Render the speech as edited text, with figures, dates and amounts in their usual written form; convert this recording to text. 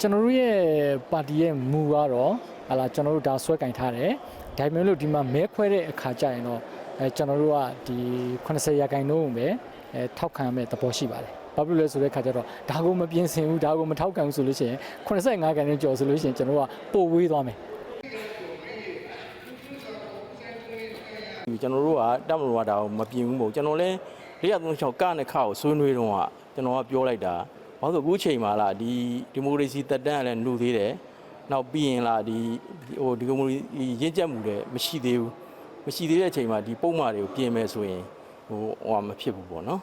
ကျွန်တော်တို့ရဲ့ပါတီရဲ့မူကတော့ဟာလာကျွန်တော်တို့ဒါဆွဲကင်ထားတယ်ဒါပေမဲ့လို့ဒီမှာမဲခွဲတဲ့အခါကျရင်တော့ကျွန်တော်တို့ကဒီ80ရာခိုင်နှုန်းပဲထောက်ခံမဲ့သဘောရှိပါတယ်ဘာဖြစ်လို့လဲဆိုတဲ့အခါကျတော့ဒါကိုမပြင်ဆင်ဘူးဒါကိုမထောက်ခံဘူးဆိုလို့ရှိရင်85ခိုင်နှုန်းကျော်ဆိုလို့ရှိရင်ကျွန်တော်တို့ကပို့ဝေးသွားမယ်ကျွန်တော်တို့ကတက်မလို့ကဒါကိုမပြင်ဘူးမဟုတ်ကျွန်တော်လည်း436ကနဲ့ခါကိုဆွေးနွေးတော့ကကျွန်တော်ကပြောလိုက်တာဘာလို့အခုချိန်မှာလားဒီမိုကရေစီတက်တန်းကလည်းနှုတ်သေးတယ်နောက်ပြီးရင်လားဒီဒီမိုကရေစီရင့်ကျက်မှုတွေမရှိသေးဘူးမရှိသေးတဲ့အချိန်မှာဒီပုံမှန်တွေကိုပြင်မယ်ဆိုရင်ဟိုမဖြစ်ဘူးပေါ့နော်